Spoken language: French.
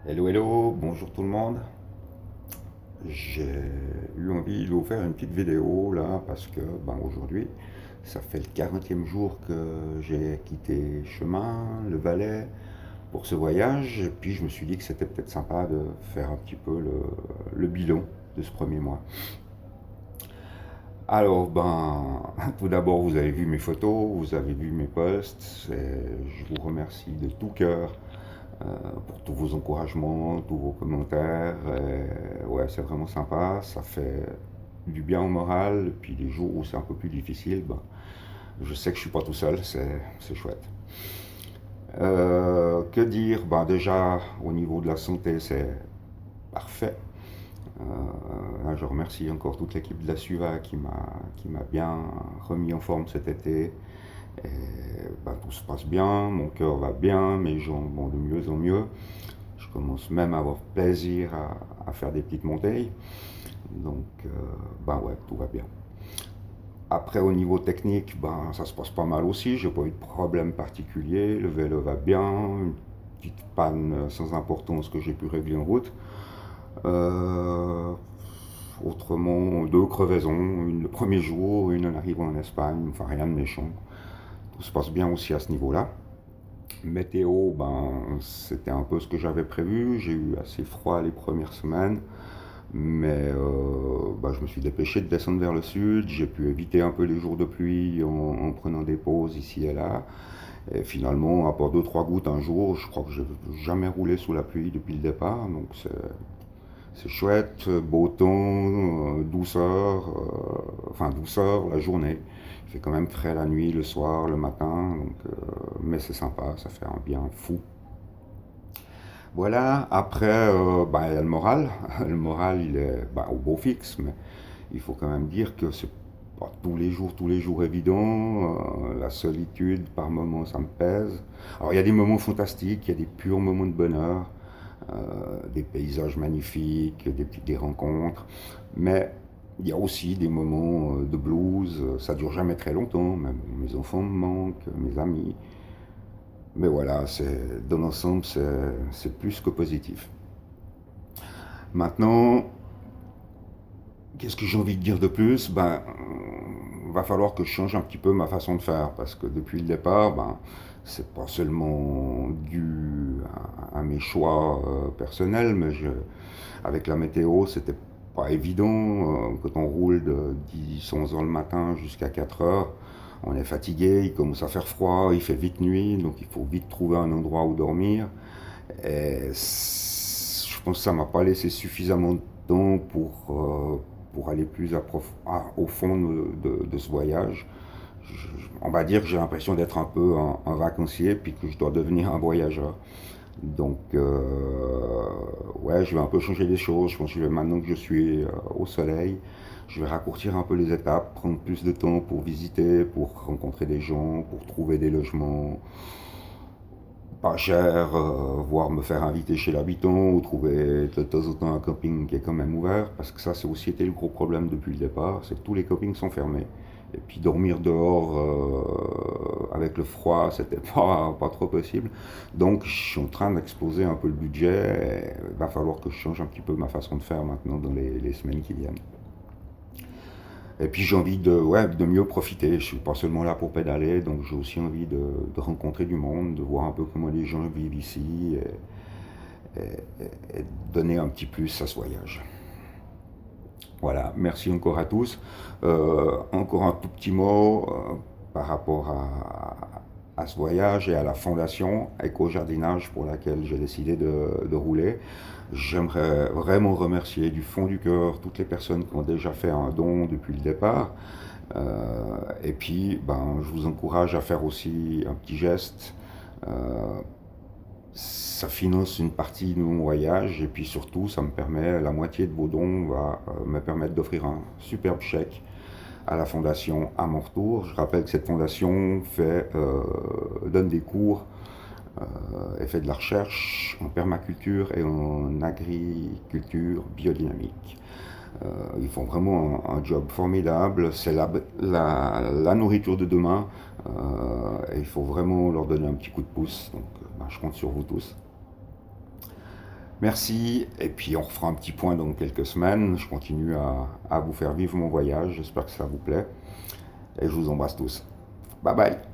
Hello, hello, bonjour tout le monde. J'ai eu envie de vous faire une petite vidéo là parce que aujourd'hui, ça fait le 40e jour que j'ai quitté Chemin, le Valais, pour ce voyage. Et puis je me suis dit que c'était peut-être sympa de faire un petit peu le bilan de ce premier mois. Alors, tout d'abord, vous avez vu mes photos, vous avez vu mes posts. Je vous remercie de tout cœur pour tous vos encouragements, tous vos commentaires. Ouais, c'est vraiment sympa. Ça fait du bien au moral. Et puis les jours où c'est un peu plus difficile, je sais que je suis pas tout seul. C'est chouette. Que dire? Déjà, au niveau de la santé, c'est parfait. Là, je remercie encore toute l'équipe de la Suva qui m'a bien remis en forme cet été. Et, tout se passe bien, mon cœur va bien, mes jambes vont de mieux en mieux. Je commence même à avoir plaisir à faire des petites montées. Donc, ouais, tout va bien. Après, au niveau technique, ça se passe pas mal aussi. J'ai pas eu de problème particulier. Le vélo va bien. Une petite panne sans importance que j'ai pu régler en route. Euh, Autrement, deux crevaisons. Une le premier jour, une en arrivant en Espagne. Enfin, rien de méchant. Tout se passe bien aussi à ce niveau-là. Météo, c'était un peu ce que j'avais prévu. J'ai eu assez froid les premières semaines, mais je me suis dépêché de descendre vers le sud. J'ai pu éviter un peu les jours de pluie en prenant des pauses ici et là. Et finalement, à part deux trois gouttes un jour, je crois que je n'ai jamais roulé sous la pluie depuis le départ. Donc c'est chouette, beau temps, douceur, enfin douceur la journée. Il fait quand même frais la nuit, le soir, le matin, mais c'est sympa, ça fait un bien fou. Voilà, après, il y a le moral. Le moral, il est au beau fixe, mais il faut quand même dire que c'est pas tous les jours évident. La solitude, par moments, ça me pèse. Alors, il y a des moments fantastiques, il y a des purs moments de bonheur, des paysages magnifiques, des rencontres, mais il y a aussi des moments de blues. Ça dure jamais très longtemps, même mes enfants me manquent, mes amis. Mais voilà, dans l'ensemble, c'est plus que positif. Maintenant, qu'est-ce que j'ai envie de dire de plus? Va falloir que je change un petit peu ma façon de faire parce que depuis le départ, c'est pas seulement dû à mes choix personnels, mais avec la météo, c'était pas évident. Quand on roule de 10-11 heures le matin jusqu'à 4 heures, on est fatigué, il commence à faire froid, il fait vite nuit, donc il faut vite trouver un endroit où dormir. Et je pense que ça m'a pas laissé suffisamment de temps pour aller plus au fond de ce voyage. On va dire que j'ai l'impression d'être un peu un vacancier puis que je dois devenir un voyageur. Donc, ouais, je vais un peu changer les choses. Je pense que maintenant que je suis au soleil, je vais raccourcir un peu les étapes, prendre plus de temps pour visiter, pour rencontrer des gens, pour trouver des logements pas cher, voire me faire inviter chez l'habitant ou trouver de temps en temps un camping qui est quand même ouvert, parce que ça, c'est aussi été le gros problème depuis le départ, c'est que tous les campings sont fermés. Et puis dormir dehors avec le froid, c'était pas trop possible. Donc je suis en train d'exploser un peu le budget. Il va falloir que je change un petit peu ma façon de faire maintenant dans les semaines qui viennent. Et puis j'ai envie ouais, de mieux profiter. Je suis pas seulement là pour pédaler, donc j'ai aussi envie de rencontrer du monde, de voir un peu comment les gens vivent ici et donner un petit plus à ce voyage. Voilà, merci encore à tous. Encore un tout petit mot par rapport à ce voyage et à la fondation éco-jardinage pour laquelle j'ai décidé de rouler. J'aimerais vraiment remercier du fond du cœur toutes les personnes qui ont déjà fait un don depuis le départ. Et puis, je vous encourage à faire aussi un petit geste. Ça finance une partie de mon voyage et puis surtout, ça me permet, la moitié de vos dons va me permettre d'offrir un superbe chèque à la fondation à mon retour. Je rappelle que cette fondation donne des cours et fait de la recherche en permaculture et en agriculture biodynamique. Ils font vraiment un job formidable. C'est la nourriture de demain. Et il faut vraiment leur donner un petit coup de pouce. Donc, je compte sur vous tous. Merci, et puis on refera un petit point dans quelques semaines. Je continue à vous faire vivre mon voyage, j'espère que ça vous plaît, et je vous embrasse tous. Bye bye.